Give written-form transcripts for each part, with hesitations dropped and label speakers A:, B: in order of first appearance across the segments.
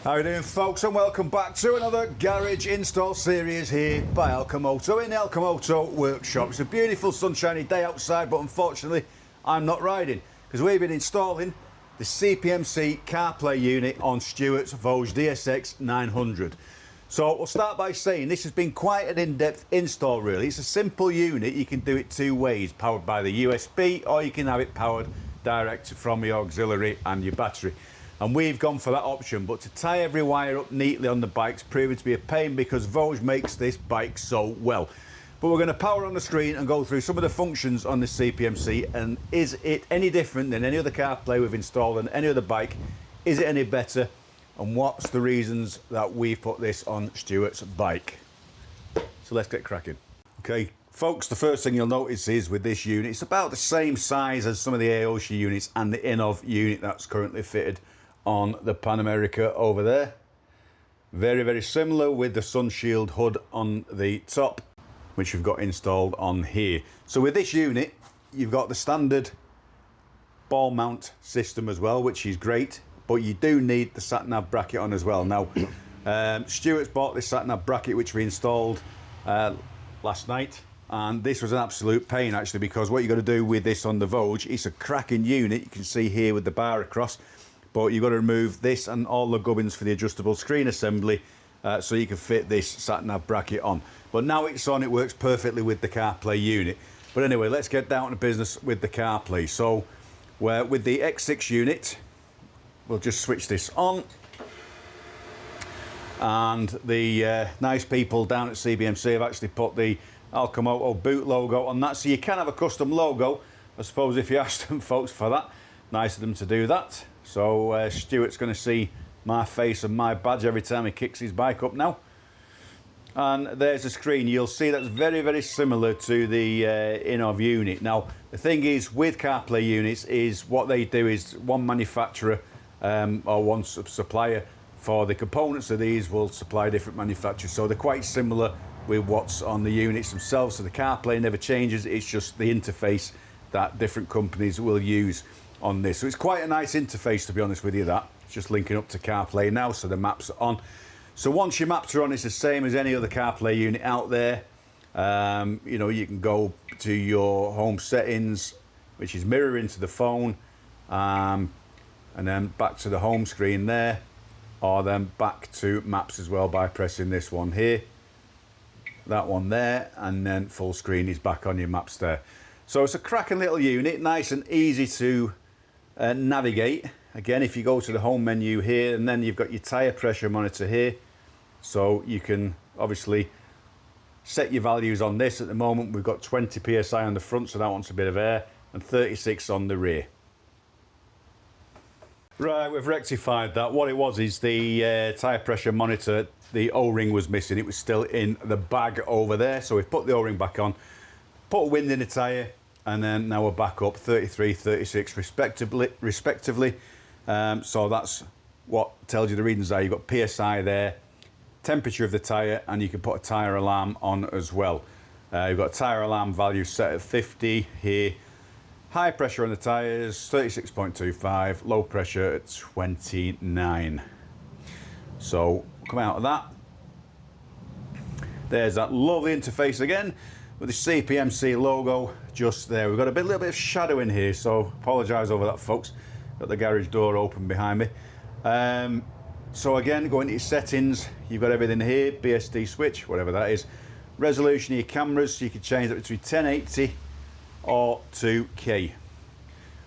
A: How are you doing, folks, and welcome back to another garage install series here by ALCHEMOTO in the ALCHEMOTO workshop. It's a beautiful sunshiny day outside, but unfortunately I'm not riding because we've been installing the Cpmc Carplay unit on Stuart's Voge Dsx900. So we'll start by saying this has been quite an in-depth install really. It's a simple unit, you can do it two ways, powered by the USB or you can have it powered direct from your auxiliary and your battery. And we've gone for that option, but to tie every wire up neatly on the bike's proving to be a pain because Voge makes this bike so well. But we're going to power on the screen and go through some of the functions on the Cpmc, and is it any different than any other CarPlay we've installed on any other bike? Is it any better? And what's the reasons that we've put this on Stuart's bike? So let's get cracking. Okay, folks, the first thing you'll notice is with this unit, it's about the same size as some of the AOC units and the INNOV unit that's currently fitted on the Pan America over there. Very, very similar with the sun shield hood on the top, which we've got installed on here. So with this unit, you've got the standard ball mount system as well, which is great, but you do need the Satnav bracket on as well. Now, Stuart's bought this Satnav bracket, which we installed last night, and this was an absolute pain actually, because what you've got to do with this on the Voge, it's a cracking unit, you can see here with the bar across, but you've got to remove this and all the gubbins for the adjustable screen assembly so you can fit this Satnav bracket on. But now it's on, it works perfectly with the CarPlay unit. But anyway, let's get down to business with the CarPlay. So with the X6 unit, we'll just switch this on. And the nice people down at Cpmc have actually put the ALCHEMOTO boot logo on that. So you can have a custom logo, I suppose, if you ask them folks for that. Nice of them to do that. So Stuart's going to see my face and my badge every time he kicks his bike up now. And there's the screen. You'll see that's very, very similar to the INNOV unit. Now, the thing is with CarPlay units is what they do is one manufacturer or one supplier for the components of these will supply different manufacturers. So they're quite similar with what's on the units themselves. So the CarPlay never changes. It's just the interface that different companies will use on this. So it's quite a nice interface, to be honest with you, that. It's just linking up to CarPlay now, so the maps are on. So once your maps are on, it's the same as any other CarPlay unit out there. You know, you can go to your home settings, which is mirroring to the phone, and then back to the home screen there, or then back to maps as well by pressing this one here, that one there, and then full screen is back on your maps there. So it's a cracking little unit, nice and easy to navigate. Again, if you go to the home menu here, and then you've got your tire pressure monitor here, so you can obviously set your values on this. At the moment we've got 20 psi on the front, so that wants a bit of air, and 36 on the rear. Right, we've rectified that. What it was is the tire pressure monitor, the O-ring was missing. It was still in the bag over there, so we've put the O-ring back on, put a wind in the tire, and then now we're back up 33, 36 respectively. So that's what tells you the readings there. You've got PSI there, temperature of the tyre, and you can put a tyre alarm on as well. You've got a tyre alarm value set at 50 here. High pressure on the tyres, 36.25, low pressure at 29. So come out of that. There's that lovely interface again with the Cpmc logo just there. We've got a little bit of shadow in here, so apologise over that, folks. Got the garage door open behind me. So again, go into your settings, you've got everything here, BSD switch, whatever that is. Resolution of your cameras, so you can change that between 1080 or 2K.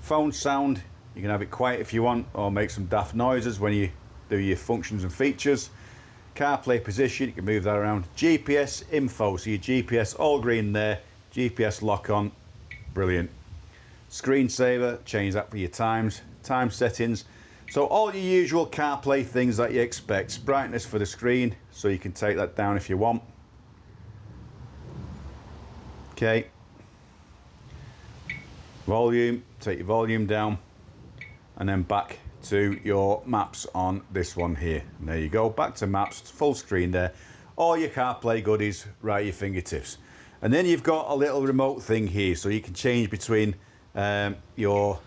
A: Phone sound, you can have it quiet if you want, or make some daft noises when you do your functions and features. CarPlay position, you can move that around. GPS info, so your GPS all green there, GPS lock on, brilliant. Screensaver, change that for your time settings. So all your usual CarPlay things that you expect. Brightness for the screen, so you can take that down if you want. Okay. Volume, take your volume down, and then back to your maps on this one here. And there you go, back to maps, full screen there. All your CarPlay goodies right at your fingertips. And then you've got a little remote thing here, so you can change between your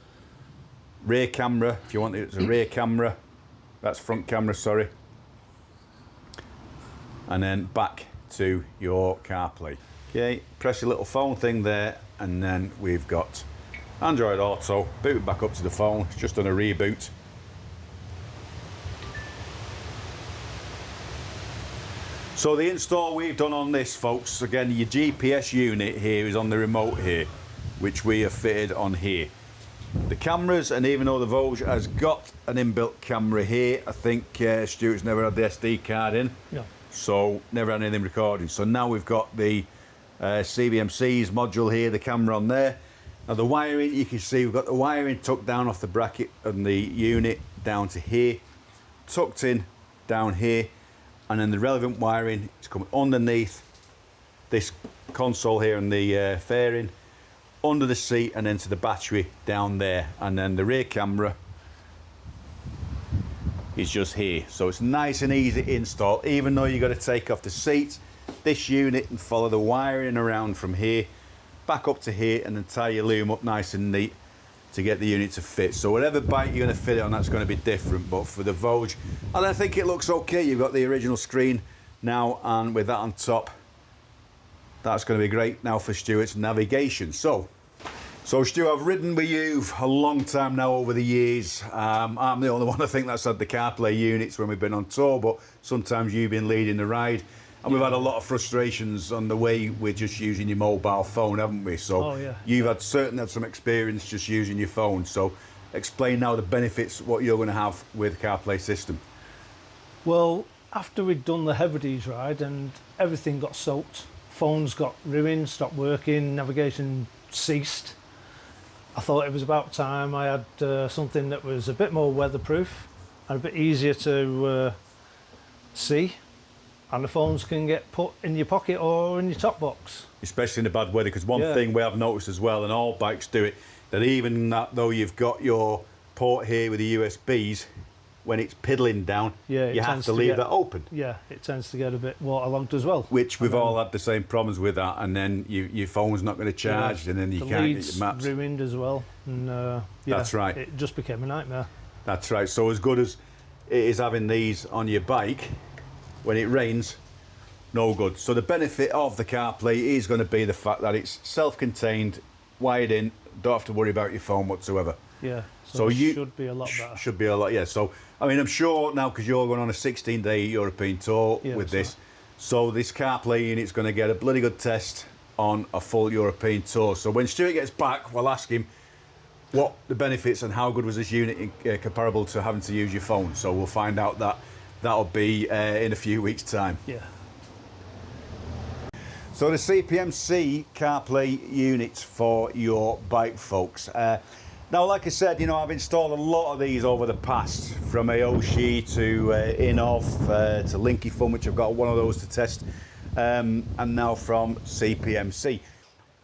A: rear camera, if you want it as a rear camera, That's front camera, sorry. And then back to your CarPlay. Okay, press your little phone thing there, and then we've got Android Auto, boot back up to the phone. It's just done a reboot. So the install we've done on this, folks, again, your GPS unit here is on the remote here, which we have fitted on here. The cameras, and even though the Voge has got an inbuilt camera here, I think Stuart's never had the SD card in. No. So never had anything recording. So now we've got the Cpmc's module here, the camera on there. Now the wiring, you can see we've got the wiring tucked down off the bracket and the unit down to here, tucked in down here, and then the relevant wiring is coming underneath this console here and the fairing, under the seat, and then to the battery down there, and then the rear camera is just here. So it's nice and easy to install, even though you've got to take off the seat, this unit, and follow the wiring around from here back up to here, and then tie your loom up nice and neat to get the unit to fit. So whatever bike you're going to fit it on, that's going to be different, but for the Voge, I think it looks okay. You've got the original screen now, and with that on top, that's going to be great now for Stuart's navigation. So Stuart, I've ridden with you a long time now over the years. I'm the only one I think that's had the CarPlay units when we've been on tour, but sometimes you've been leading the ride. And we've had a lot of frustrations on the way we're just using your mobile phone, haven't we? So you've certainly had some experience just using your phone. So explain now the benefits, what you're going to have with the CarPlay system.
B: Well, after we'd done the Hebrides ride and everything got soaked, phones got ruined, stopped working, navigation ceased, I thought it was about time I had something that was a bit more weatherproof and a bit easier to see, and the phones can get put in your pocket or in your top box.
A: Especially in the bad weather, because one thing we have noticed as well, and all bikes do it, that even that, though you've got your port here with the USBs, when it's piddling down, you have to leave that open.
B: Yeah, it tends to get a bit waterlogged as well.
A: Which we've all had the same problems with that, and then your phone's not going to charge, and then you can't get your maps.
B: Ruined as well, and
A: that's right.
B: It just became a nightmare.
A: That's right. So as good as it is having these on your bike, when it rains, no good. So the benefit of the CarPlay is going to be the fact that it's self-contained, wired in, don't have to worry about your phone whatsoever.
B: Yeah. So you should be a lot better.
A: Should be a lot, yeah. So I mean, I'm sure now, because you're going on a 16-day European tour with this, so this CarPlay unit's going to get a bloody good test on a full European tour. So when Stuart gets back, we'll ask him what the benefits and how good was this unit comparable to having to use your phone. So we'll find out that. That'll be in a few weeks' time.
B: Yeah.
A: So the Cpmc CarPlay units for your bike, folks. Now, like I said, you know, I've installed a lot of these over the past, from Aoshi to Inov to Linky Fun, which I've got one of those to test, and now from Cpmc.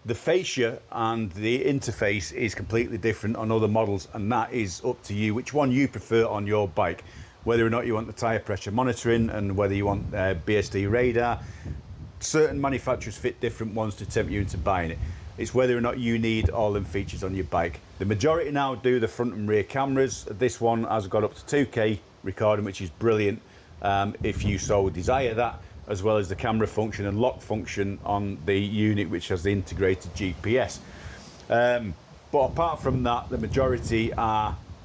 A: The fascia and the interface is completely different on other models, and that is up to you, which one you prefer on your bike. Whether or not you want the tyre pressure monitoring, and whether you want BSD radar. Certain manufacturers fit different ones to tempt you into buying it. It's whether or not you need all them features on your bike. The majority now do the front and rear cameras. This one has got up to 2K recording, which is brilliant if you so desire that, as well as the camera function and lock function on the unit, which has the integrated GPS. But apart from that, the majority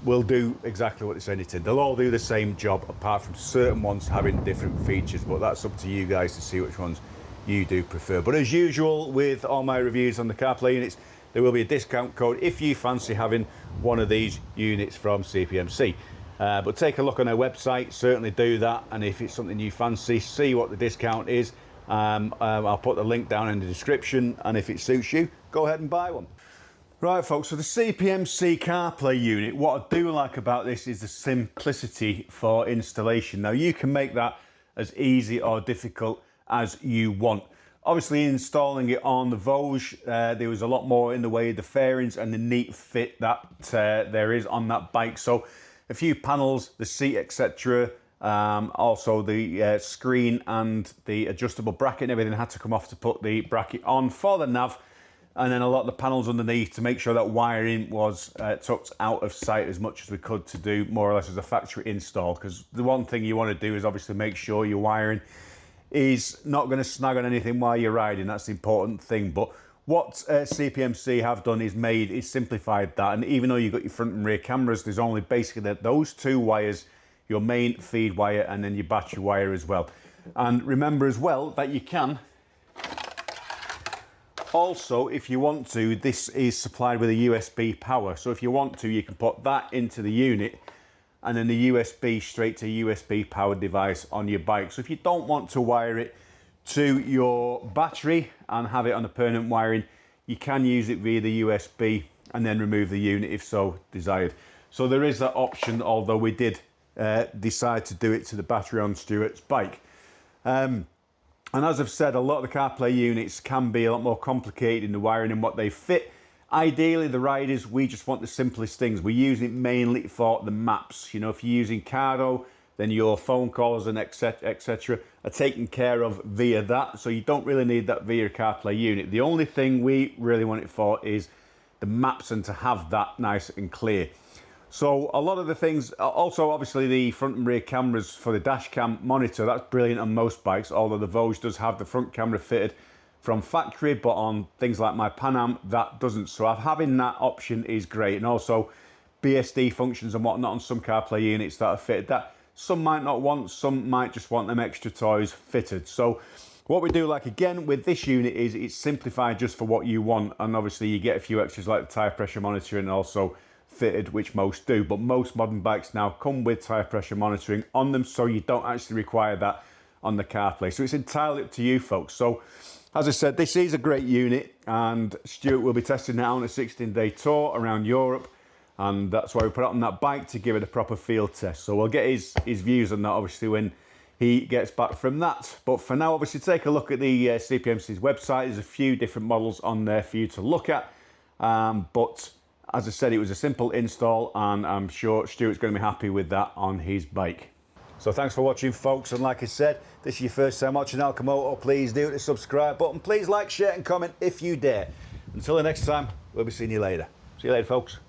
A: will do exactly what they say it. They'll all do the same job, apart from certain ones having different features, but that's up to you guys to see which ones you do prefer. But as usual with all my reviews on the CarPlay units, there will be a discount code if you fancy having one of these units from Cpmc. But take a look on their website, certainly do that, and if it's something you fancy, see what the discount is. I'll put the link down in the description, and if it suits you, go ahead and buy one. Right, folks, so the Cpmc CarPlay unit, what I do like about this is the simplicity for installation. Now, you can make that as easy or difficult as you want. Obviously, installing it on the Voge, there was a lot more in the way of the fairings and the neat fit that there is on that bike. So a few panels, the seat, etc. Also the screen and the adjustable bracket and everything had to come off to put the bracket on for the nav. and then a lot of the panels underneath to make sure that wiring was tucked out of sight as much as we could to do more or less as a factory install, because the one thing you want to do is obviously make sure your wiring is not going to snag on anything while you're riding. That's the important thing. But what CPMC have done is simplified that, and even though you've got your front and rear cameras, there's only basically those two wires, your main feed wire and then your battery wire as well. And remember as well that you can also, if you want to, this is supplied with a USB power. So if you want to, you can put that into the unit and then the USB straight to a USB powered device on your bike. So if you don't want to wire it to your battery and have it on a permanent wiring, you can use it via the USB and then remove the unit if so desired. So there is that option, although we did decide to do it to the battery on Stuart's bike. And as I've said, a lot of the Carplay units can be a lot more complicated in the wiring and what they fit. Ideally, the riders, we just want the simplest things. We use it mainly for the maps. You know, if you're using Cardo, then your phone calls and etc. are taken care of via that. So you don't really need that via Carplay unit. The only thing we really want it for is the maps and to have that nice and clear. So a lot of the things, also obviously the front and rear cameras for the dash cam monitor, that's brilliant on most bikes, although the Voge does have the front camera fitted from factory, but on things like my Pan Am, that doesn't. So having that option is great. And also BSD functions and whatnot on some Carplay units that are fitted, that some might not want, some might just want them extra toys fitted. So what we do, like again with this unit, is it's simplified just for what you want, and obviously you get a few extras like the tyre pressure monitor and also fitted, which most do, but most modern bikes now come with tyre pressure monitoring on them, so you don't actually require that on the Carplay. So it's entirely up to you folks. So as I said, this is a great unit, and Stuart will be testing it out on a 16-day tour around Europe, and that's why we put it on that bike, to give it a proper field test. So we'll get his views on that obviously when he gets back from that. But for now, obviously take a look at the CPMC's website. There's a few different models on there for you to look at, but as I said, it was a simple install, and I'm sure Stuart's going to be happy with that on his bike. So thanks for watching folks, and like I said, this is your first time watching ALCHEMOTO, please do hit the subscribe button, please like, share and comment if you dare. Until the next time, we'll be seeing you later. See you later folks.